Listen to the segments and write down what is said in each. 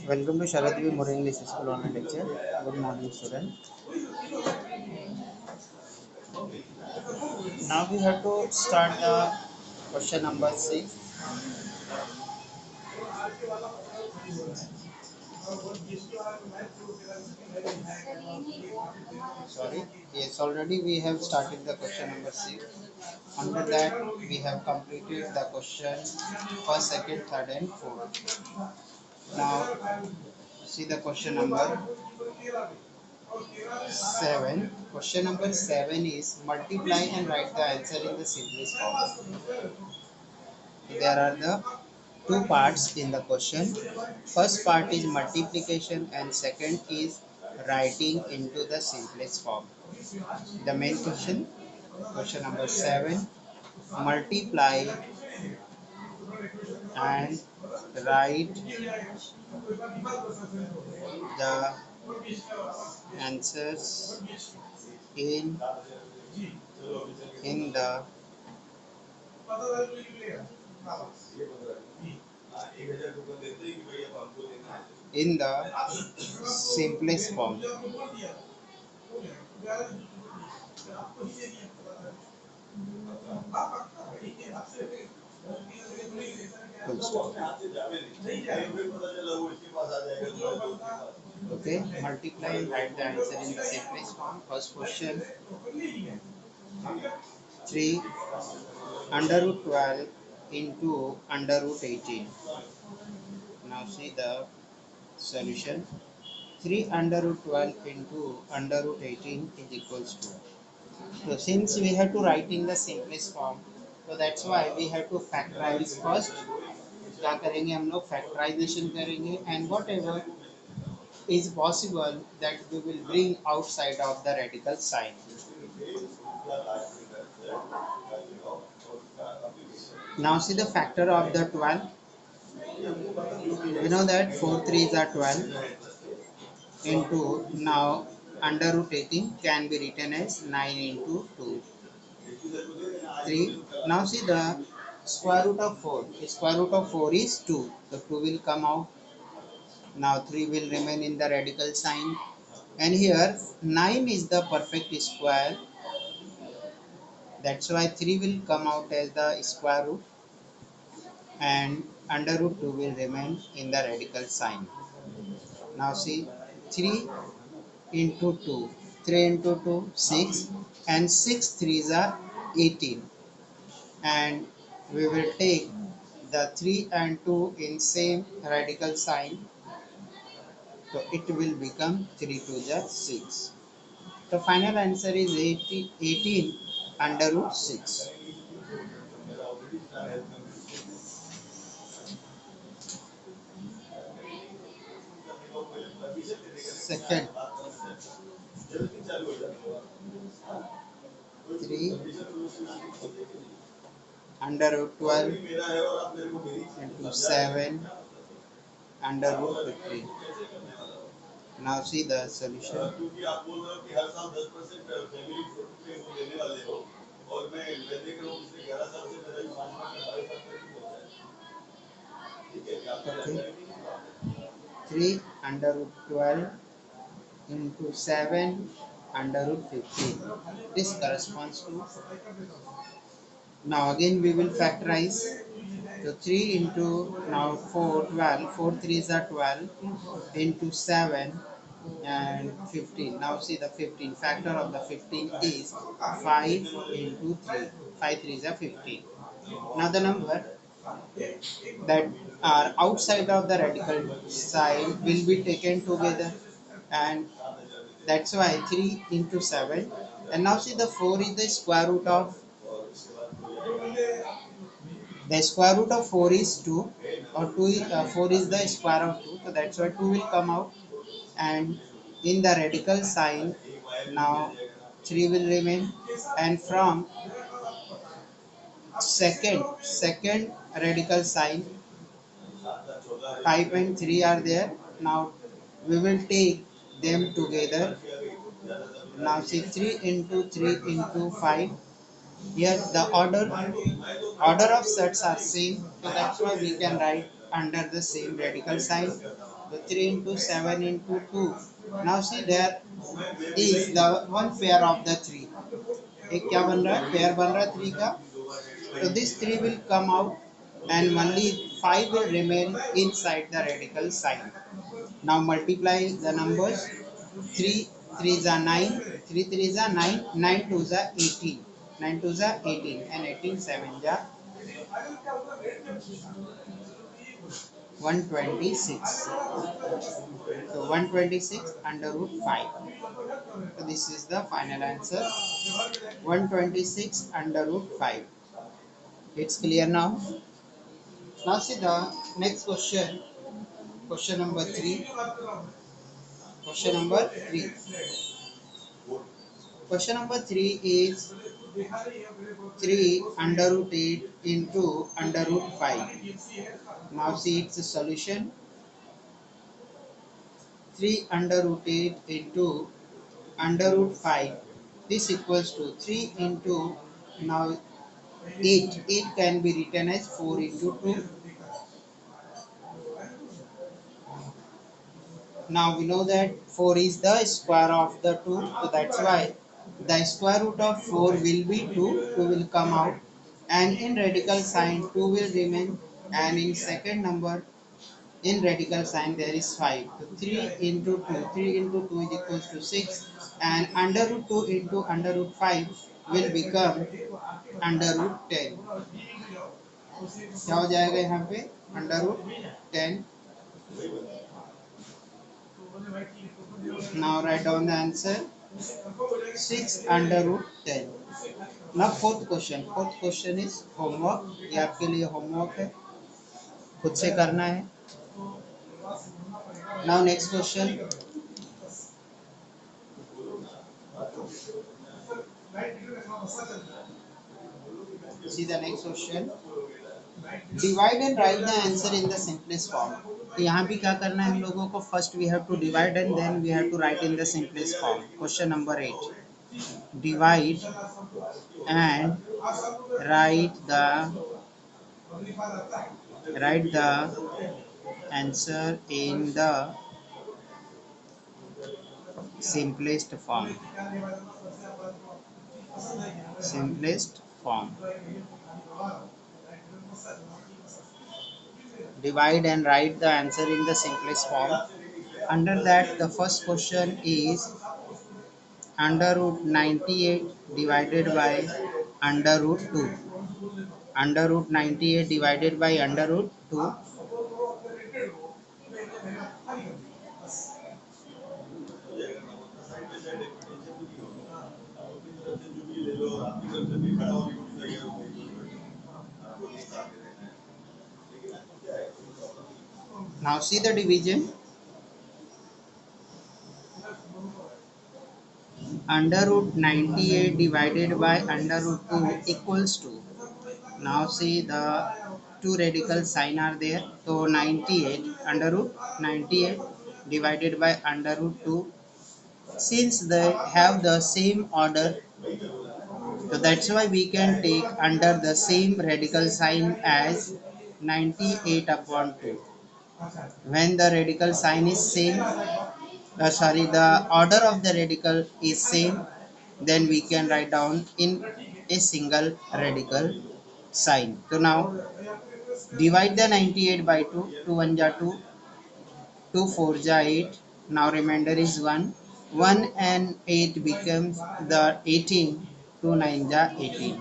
Welcome to Sharadvi More English School online lecture. Good morning, student. Now we have to start the question number 6. Sorry. Yes, already we have started the question number 6. Under that, we have completed the question first, second, third, and fourth. Now, see the question number 7. Question number 7 is multiply and write the answer in the simplest form. There are the two parts in the question. First part is multiplication and second is writing into the simplest form. The main question, question number 7, multiply and write the answers in the simplest form. Full stop. Okay, multiply and write the answer in the simplest form. First question, 3 under root 12 into under root 18. Now see the solution. 3 under root 12 into under root 18 is equals to. So since we have to write in the simplest form, so that's why we have to factorize first. क्या करेंगे हम लोग factorisation करेंगे and whatever is possible that we will bring outside of the radical sign. Now see the factor of the 12. We know that 4 3s are 12 into now under root 18 can be written as 9 into 2 3. Now see the square root of 4. The square root of 4 is 2. So 2 will come out. Now 3 will remain in the radical sign. And here 9 is the perfect square. That's why 3 will come out as the square root. And under root 2 will remain in the radical sign. Now see 3 into 2. 3 into 2, 6. And 6 3s are 18. And we will take the 3 and 2 in same radical sign, so it will become 3 to the 6. The final answer is 18 under root 6. Second, 3 under root 12 into 7 under root 15. Now see the solution. Okay. 3 under root 12 into 7 under root 15. This corresponds to. Now again we will factorize. So 3 into now 4, 12. 4 3s are 12 into 7 and 15. Now see the 15. Factor of the 15 is 5 into 3. 5 3s are 15. Now the number that are outside of the radical sign will be taken together, and that's why 3 into 7. And now see the 4 is the square root of. The square root of 4 is 2, or 2 is, 4 is the square of 2, so that's why 2 will come out, and in the radical sign now 3 will remain, and from second radical sign 5 and 3 are there. Now we will take them together. Now see 3 into 3 into 5. Here the order of sets are same, so that's why we can write under the same radical sign. So 3 into 7 into 2. Now see there is the one pair of the 3. एक क्या बन रहा है, pair बन रहा है 3 का. So this 3 will come out and only 5 will remain inside the radical sign. Now multiply the numbers. 3 3s are 9, 3 3s are 9, 9 2s are 18, 9 2s are 18, and 18 7s are 126. So 126 under root 5. So this is the final answer. 126 under root 5. It's clear now. Now see the next question. Question number 3. Question number 3. Question number 3 is 3 under root 8 into under root 5. Now see its solution. 3 under root 8 into under root 5. This equals to 3 into, now 8. 8 can be written as 4 into 2. Now we know that 4 is the square of the 2. So that's why the square root of 4 will be 2. 2 will come out. And in radical sign 2 will remain. And in second number in radical sign there is 5. So 3 into 2. 3 into 2 is equals to 6. And under root 2 into under root 5 will become under root 10. क्या हो जाएगा यहाँ पे, under root 10. Now write down the answer. 6 under root 10. Now fourth question. Fourth question is homework. ये आपके लिए homework है, खुद से करना है. Now next question. See the next question. Divide and write the answer in the simplest form. तो यहाँ भी क्या करना है हम लोगों को, first we have to divide and then we have to write in the simplest form. Question number 8. Divide and write the answer in the simplest form. Simplest form. Divide and write the answer in the simplest form. Under that, the first question is under root 98 divided by under root 2. Under root 98 divided by under root 2. Now see the division. Under root 98 divided by under root 2 equals to. Now see the two radical sign are there. So 98 under root 98 divided by under root 2. Since they have the same order, so that's why we can take under the same radical sign as 98 upon 2. When the radical sign is same, the order of the radical is same, then we can write down in a single radical sign. So now divide the 98 by 2. 2 1 ja 2, 2 4 ja 8. Now remainder is 1. 1 and 8 becomes the 18. 2 9 ja 18.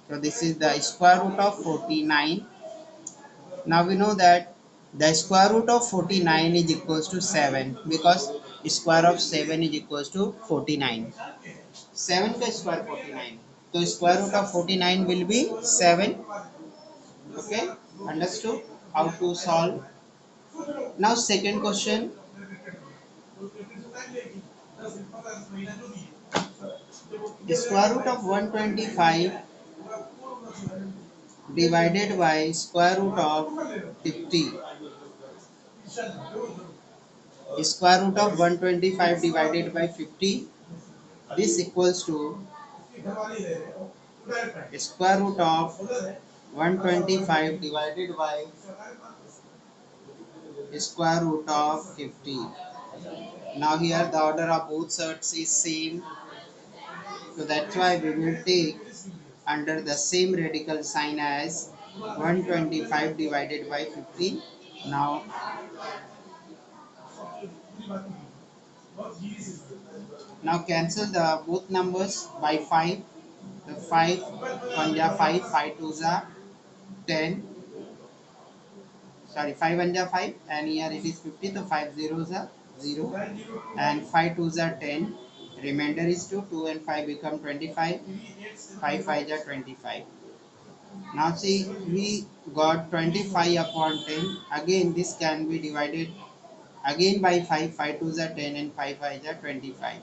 So this is the square root of 49. Now we know that the square root of 49 is equals to 7, because square of 7 is equals to 49. 7 का square 49. So square root of 49 will be 7. Okay, understood how to solve. Now second question. The square root of 125 divided by square root of 50. Square root of 125 divided by 50. This equals to square root of 125 divided by square root of 50. Now here the order of both sets is same, so that's why we will take under the same radical sign as 125 divided by 50. Now cancel the both numbers by 5. The 5 1 ja 5, 5 2 ja 10, sorry 5 1 ja 5, and here it is 50, so 5 zeros are 0, and 5 2 are 10, remainder is 2, 2 and 5 become 25, 5 5 ja 25. Now see, we got 25 upon 10. Again this can be divided again by 5, 5 2 are 10 and 5 5 are 25.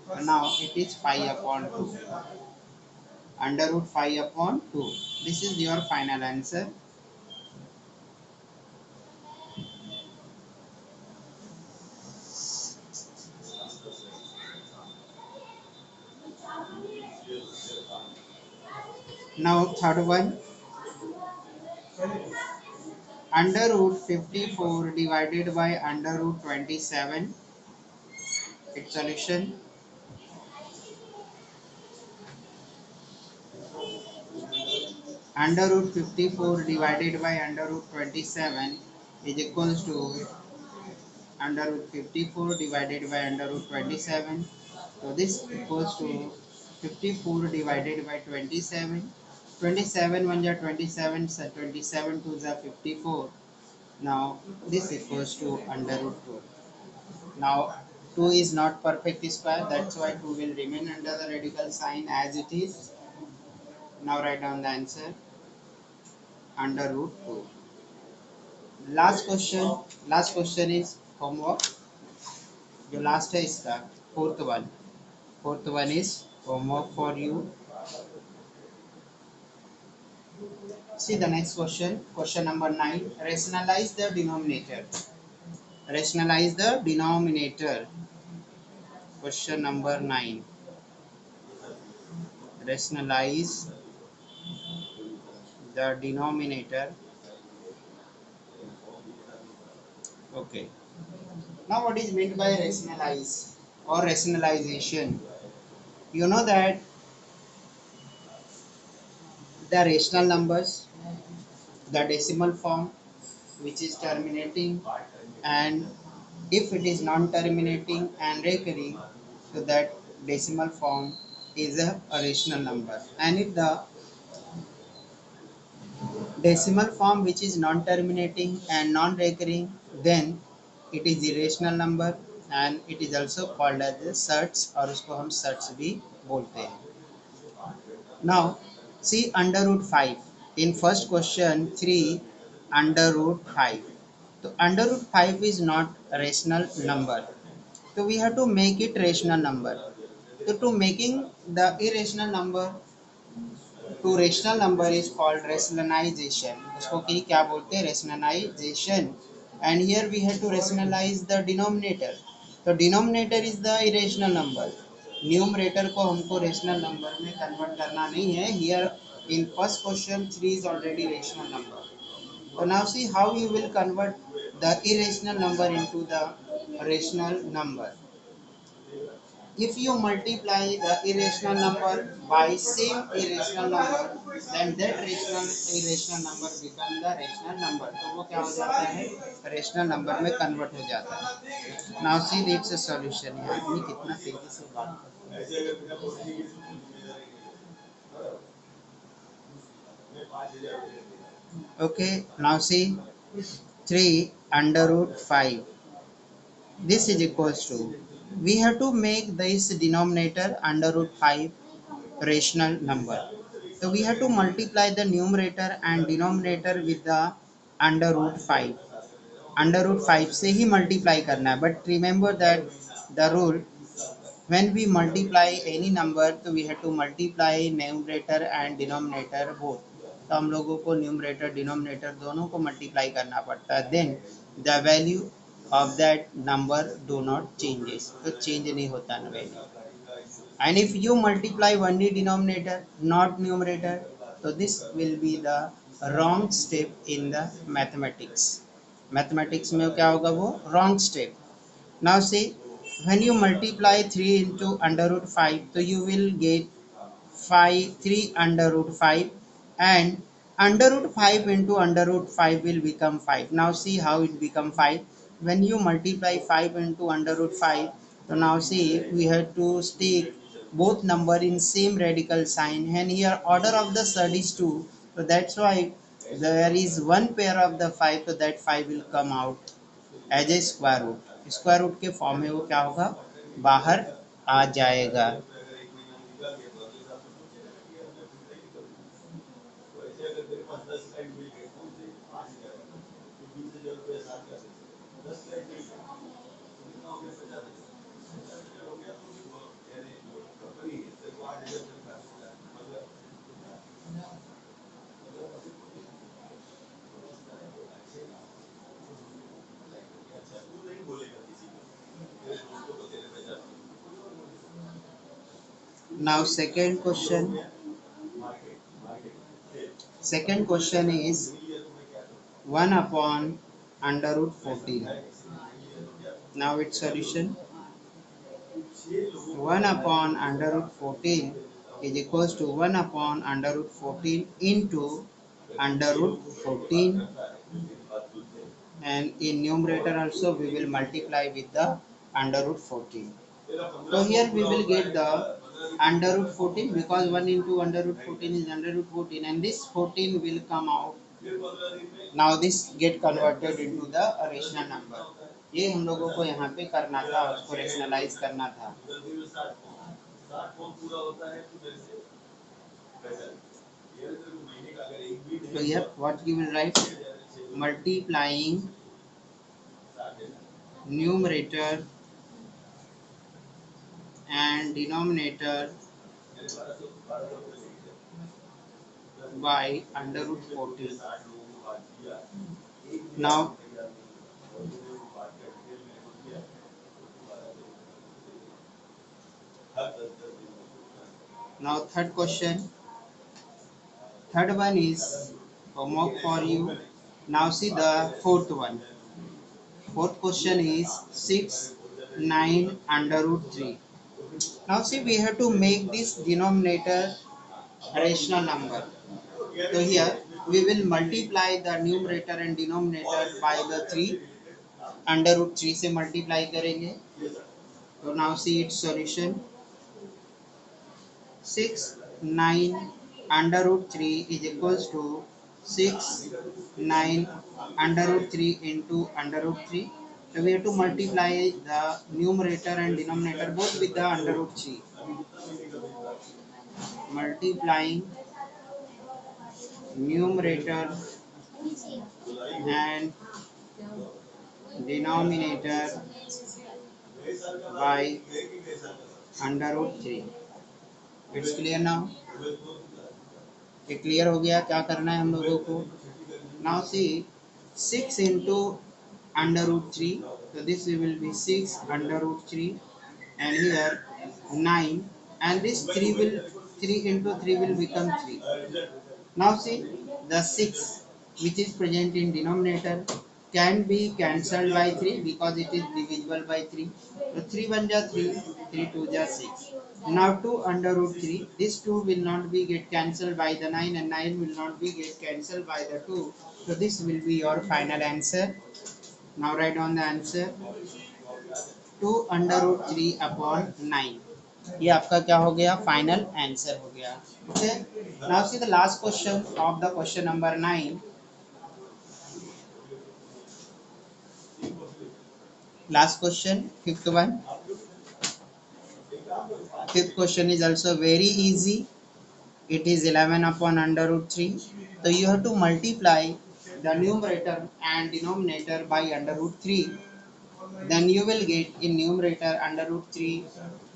So now it is 5 upon 2, under root 5 upon 2. This is your final answer. Now third one, under root 54 divided by under root 27. Its solution, under root 54 divided by under root 27 is equals to under root 54 divided by under root 27. So this equals to 54 divided by 27. 27 1 ja 27, so 27 2 ja 54. Now this equals to under root 2. Now 2 is not perfect square, that's why 2 will remain under the radical sign as it is. Now write down the answer, under root 2. Last question is homework. जो last है इसका fourth one is homework for you. See the next question number 9. Rationalize the denominator. Question number 9. Rationalize the denominator. Okay. Now what is meant by rationalize or rationalization? You know that the rational numbers, the decimal form which is terminating, and if it is non-terminating and recurring, so that decimal form is a rational number. And if the decimal form which is non-terminating and non-recurring, then it is irrational number, and it is also called as a surds, और उसको हम shirts भी बोलते हैं. Now see under root 5 in first question 3 under root 5. So under root 5 is not a rational number, so we have to make it rational number. So to making the irrational number to rational number is called rationalization. उसको कि क्या बोलते हैं, rationalization. And here we have to rationalize the denominator. So denominator is the irrational number. Numerator को हमको rational number में convert करना नहीं है. Here in first question 3 is already rational number. So now see how you will convert the irrational number into the rational number. If you multiply the irrational number by same irrational number, then that irrational number become the rational number. तो वो क्या हो जाता है, rational number में convert हो जाता है. Now see its a solution. यार ये कितना तेजी से बात करता है. Okay, now see 3 under root 5. This is equals to, we have to make this denominator under root 5 rational number. So we have to multiply the numerator and denominator with the under root 5. Under root 5 से ही multiply करना है. But remember that the rule, when we multiply any number, तो we have to multiply numerator and denominator both. तो हम लोगों को numerator denominator दोनों को multiply करना पड़ता है. Then the value of that number do not changes. तो change नहीं होता ना value. And if you multiply only denominator not numerator, so this will be the wrong step in the mathematics. Mathematics में क्या होगा, वो wrong step. Now see, when you multiply 3 into under root 5, so you will get 5 3 under root 5, and under root 5 into under root 5 will become 5. Now see how it become 5. When you multiply 5 into under root 5, so now see we have to stick both number in same radical sign, and here order of the surd is 2, so that's why there is one pair of the 5, so that 5 will come out as a square root के form में वो क्या होगा, बाहर आ जाएगा। Now second question is 1 upon under root 14. Now its solution, 1 upon under root 14 is equals to 1 upon under root 14 into under root 14, and in numerator also we will multiply with the under root 14. So here we will get the under root 14, because 1 into under root 14 is under root 14, and this 14 will come out. Now this get converted into the rational number. ये हम लोगों को यहाँ पे करना था, उसको rationalise करना था। So here what you will write, multiplying numerator and denominator by under root 14. Now third question, third one is homework for you. Now see the fourth one. Fourth question is 6 9 under root 3. Now see we have to make this denominator a rational number. So here we will multiply the numerator and denominator by the 3, under root 3 से multiply करेंगे. So now see its solution, 6 9 under root 3 is equals to 6 9 under root 3 into under root 3. So we have to multiply the numerator and denominator both with the under root 3. Multiplying numerator and denominator by under root 3. It's clear now? ये clear हो गया, क्या करना है हम लोगों को? Now see 6 into under root 3, so this will be 6 under root 3, and here 9, and this 3 into 3 will become 3. Now see the 6 which is present in denominator can be cancelled by 3 because it is divisible by 3. So 3 1 ja 3, 3 2 ja 6. Now 2 under root 3, this 2 will not be get cancelled by the 9, and 9 will not be get cancelled by the 2. So this will be your final answer. Now write down the answer, 2 under root 3 upon 9. ये आपका क्या हो गया, final answer हो गया. Okay, now see the last question of the question number 9. Last question, fifth one. Fifth question is also very easy. It is 11 upon under root 3. So you have to multiply the numerator and denominator by under root 3. Then you will get in numerator under root 3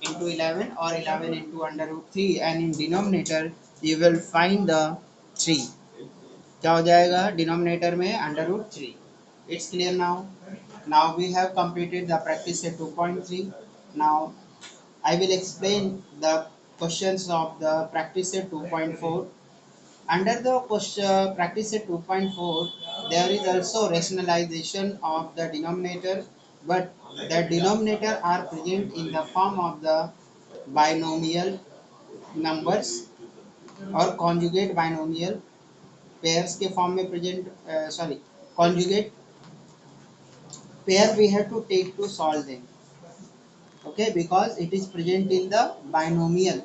into 11 or 11 into under root 3, and in denominator you will find the 3. क्या हो जाएगा denominator में, under root 3. It's clear now. Now we have completed the practice set 2.3. Now I will explain the questions of the practice set 2.4. Under the question practice set 2.4, there is also rationalization of the denominator, but the denominator are present in the form of the binomial numbers और conjugate binomial pairs के form में present conjugate pair we have to take to solve them, okay, because it is present in the binomial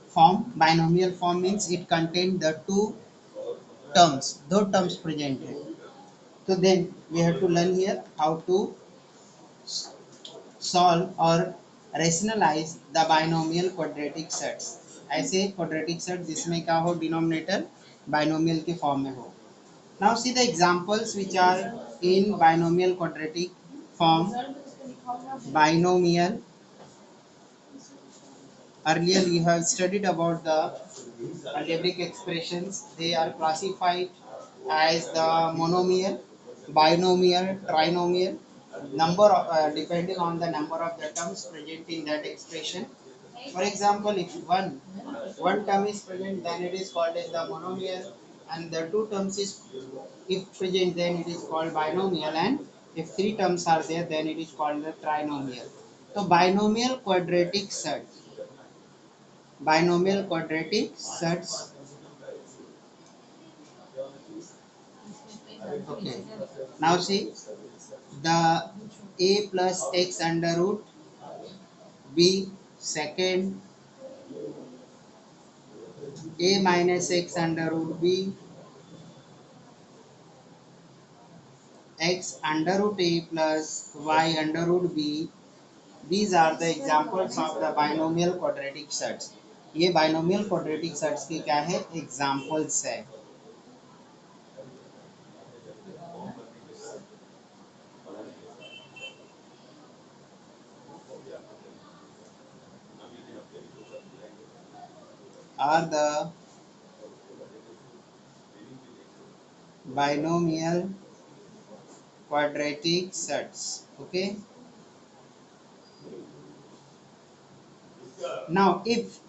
form. Binomial form means it contains the two terms, दो terms present है. So then we have to learn here how to solve or rationalize the binomial quadratic sets. ऐसे quadratic set जिसमें क्या हो denominator binomial के form में हो. Now see the examples which are in binomial quadratic form. Binomial, earlier you have studied about the algebraic expressions. They are classified as the monomial, binomial, trinomial, number depending on the number of the terms present in that expression. For example, if one term is present, then it is called as the monomial, and the two terms is if present, then it is called binomial, and if three terms are there, then it is called the trinomial. So binomial quadratic set, binomial quadratic sets. Okay. Now see the a plus x under root b second, a minus x under root b, x under root a plus y under root b. These are the examples of the binomial quadratic sets. ये binomial quadratic sets के क्या है examples है. Are the binomial quadratic sets. Okay. Now if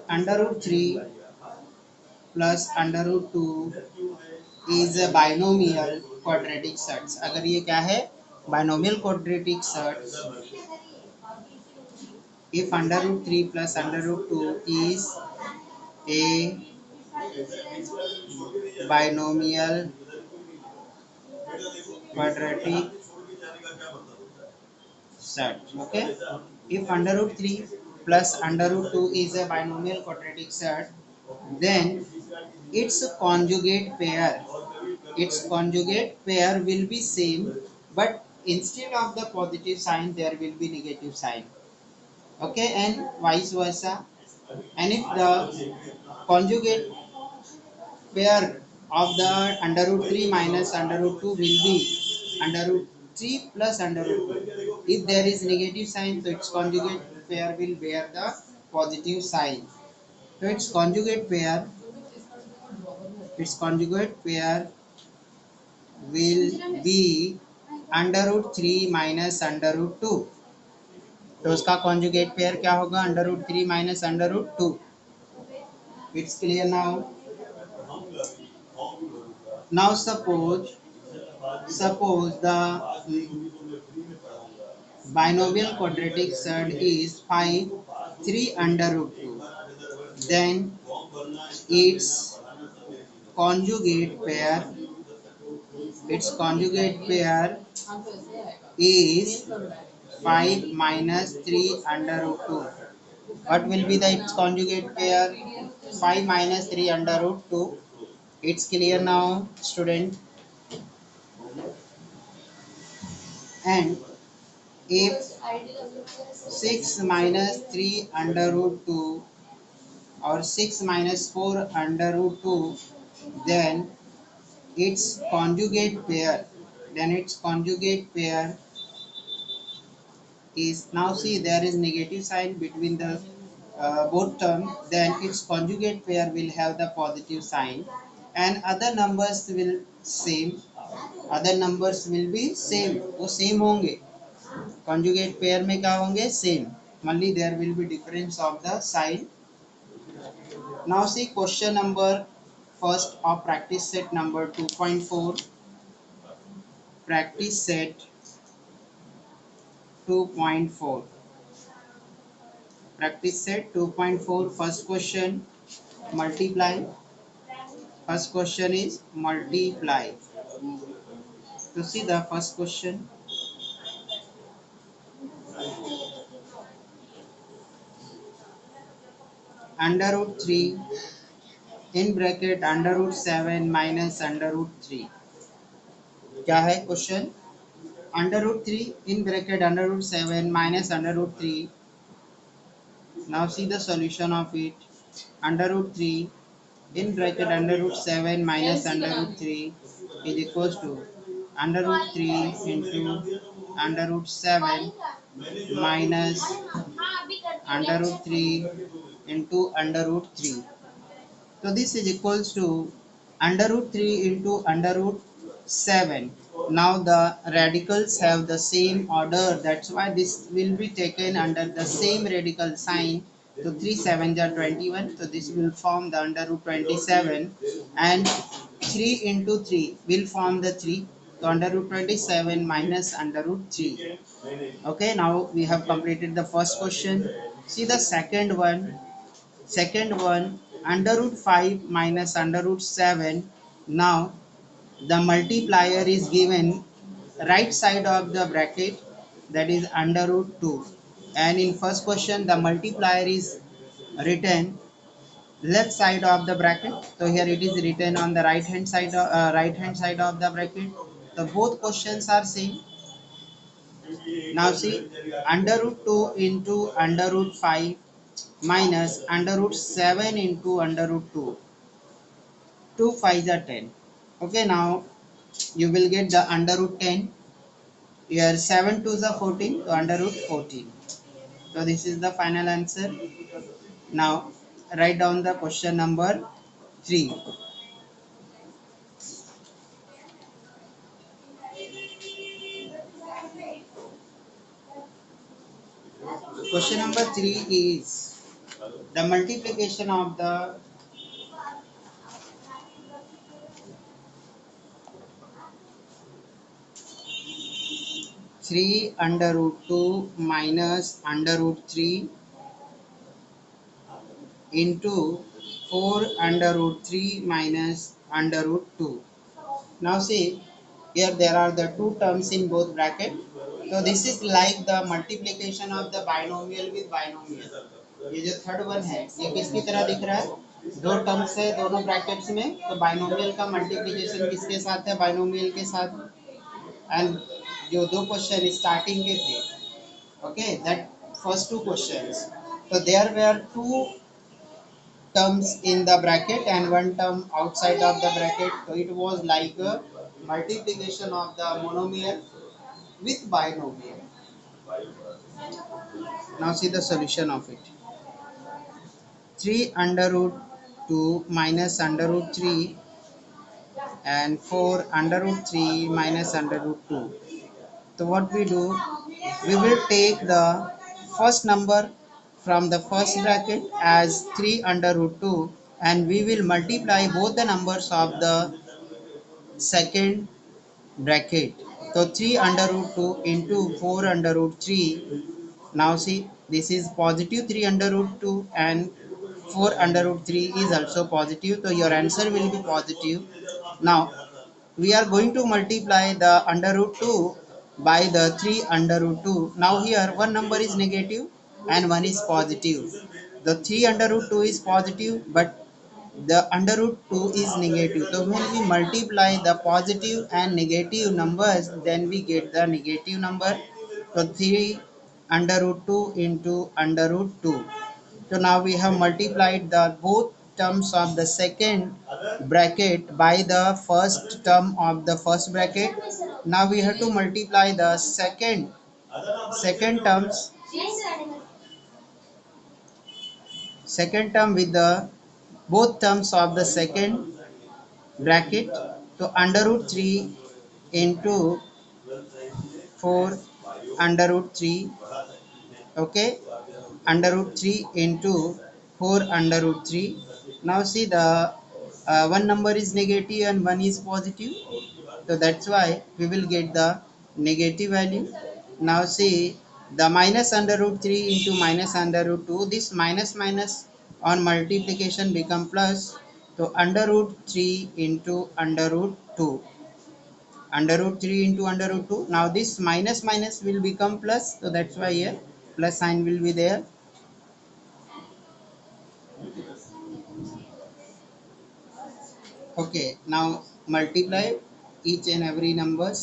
under root 3 plus under root 2 is a binomial quadratic sets. अगर ये क्या है binomial quadratic sets, if under root 3 plus under root 2 is a binomial quadratic set, okay, if under root 3 plus under root 2 is a binomial quadratic set, then its conjugate pair will be same, but instead of the positive sign there will be negative sign, okay, and vice versa. And if the conjugate pair of the under root 3 minus under root 2 will be under root 3 plus under root 2, if there is negative sign, so its conjugate pair will bear the positive sign. So its conjugate pair will be under root 3 minus under root 2. तो उसका conjugate pair क्या होगा under root 3 minus under root 2. It's clear now. Now suppose the binomial quadratic set is 5 3 under root 2, then its conjugate pair is 5 minus 3 under root 2. What will be the its conjugate pair? 5 minus 3 under root 2. It's clear now, student. And if 6 minus 3 under root 2 or 6 minus 4 under root 2, then its conjugate pair is, now see there is negative sign between the both terms, then its conjugate pair will have the positive sign, and other numbers will be same, वो same होंगे, conjugate pair में क्या होंगे same, only there will be difference of the sign. Now see question number first of practice set number 2.4. Practice set 2.4. Practice set 2.4. First question, multiply. First question is multiply. To see the first question, under root 3 in bracket under root 7 minus under root 3. क्या है question? Under root 3 in bracket under root 7 minus under root 3. Now see the solution of it. Under root 3 in bracket under root 7 minus under root 3 is equals to under root 3 into under root 7 minus under root 3 into under root 3. So this is equals to under root 3 into under root 7. Now the radicals have the same order, that's why this will be taken under the same radical sign. So 3 7s are 21, so this will form the under root 27, and 3 into 3 will form the 3. So under root 27 minus under root 3. Okay, now we have completed the first question. See the second one. Second one, under root 5 minus under root 7. Now the multiplier is given right side of the bracket, that is under root 2, and in first question the multiplier is written left side of the bracket. So here it is written on the right hand side of the bracket. So both questions are same. Now see, under root 2 into under root 5 minus under root 7 into under root 2. 2 5s are 10. Okay, now you will get the under root 10. Here 7 2s are 14, so under root 14. So this is the final answer. Now write down the question number 3. Question number 3 is the multiplication of the 3 under root 2 minus under root 3 into 4 under root 3 minus under root 2. Now see, here there are the two terms in both bracket. So this is like the multiplication of the binomial with binomial. ये जो third one है ये किसकी तरह दिख रहा है? दो टर्म्स है दोनों ब्रैकेट्स में, तो बाइनोमियल का मल्टीप्लिकेशन किसके साथ है? बाइनोमियल के साथ. एंड जो दो क्वेश्चन स्टार्टिंग के थे, okay, that first two questions, so there were two terms in the bracket and one term outside of the bracket, so it was like a multiplication of the monomial with binomial. Now see the solution of it. 3 under root 2 minus under root 3 and 4 under root 3 minus under root 2. So what we do, we will take the first number from the first bracket as 3 under root 2 and we will multiply both the numbers of the second bracket. So 3 under root 2 into 4 under root 3. Now see, this is positive 3 under root 2 and 4 under root 3 is also positive. So your answer will be positive. Now we are going to multiply the under root 2 by the 3 under root 2. Now here one number is negative and one is positive. The 3 under root 2 is positive but the under root 2 is negative. So when we multiply the positive and negative numbers, then we get the negative number. So 3 under root 2 into under root 2. So now we have multiplied the both terms of the second bracket by the first term of the first bracket. Now we have to multiply the second term with the both terms of the second bracket. So under root 3 into 4 under root 3, okay, under root 3 into 4 under root 3. Now see the one number is negative and one is positive. So that's why we will get the negative value. Now see the minus under root 3 into minus under root 2. This minus minus on multiplication become plus. So under root 3 into under root 2. Under root 3 into under root 2. Now this minus minus will become plus. So that's why here plus sign will be there. Okay, now multiply each and every numbers.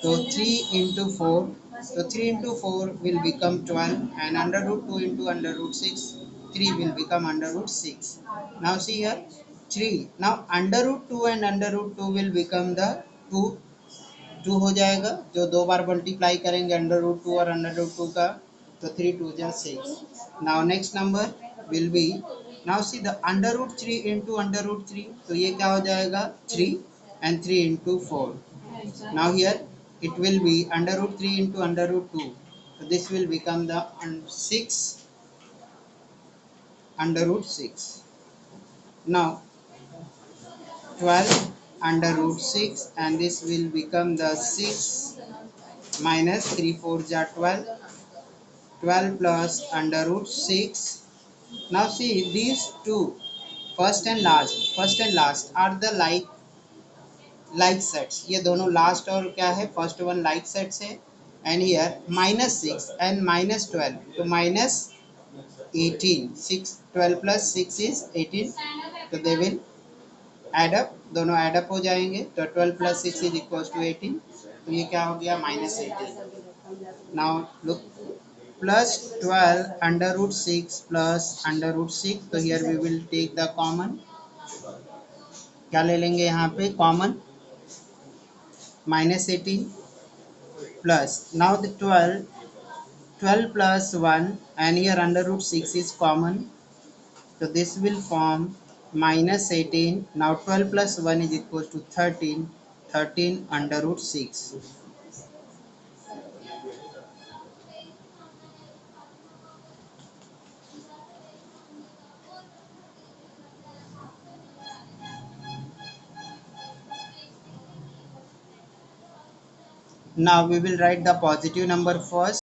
So 3 into 4. So 3 into 4 will become 12 and under root 2 into under root 6. 3 will become under root 6. Now see here 3. Now under root 2 and under root 2 will become the 2. 2 हो जाएगा जो दो बार multiply करेंगे under root 2 और under root 2 का तो 3 2 जा 6. Now next number will be now see the under root 3 into under root 3 तो ये क्या हो जाएगा 3 and 3 into 4. Now here it will be under root 3 into under root 2. So this will become the 6 under root 6. Now 12 under root 6 and this will become the 6 minus 3 4 ja 12. 12 plus under root 6. Now see these two first and last are the like sets. ये दोनों last और क्या है first one like sets है and here minus 6 and minus 12 तो minus 18 6 12 plus 6 is 18 तो they will add up दोनों add up हो जाएंगे तो 12 plus 6 is equals to 18 तो ये क्या हो गया minus 18. Now look plus 12 under root 6 plus under root 6 तो here we will take the common क्या ले लेंगे यहाँ पे common minus 18 plus now the 12 plus 1 and here under root 6 is common so this will form minus 18. Now 12 plus 1 is equals to 13 13 under root 6. Now we will write the positive number first.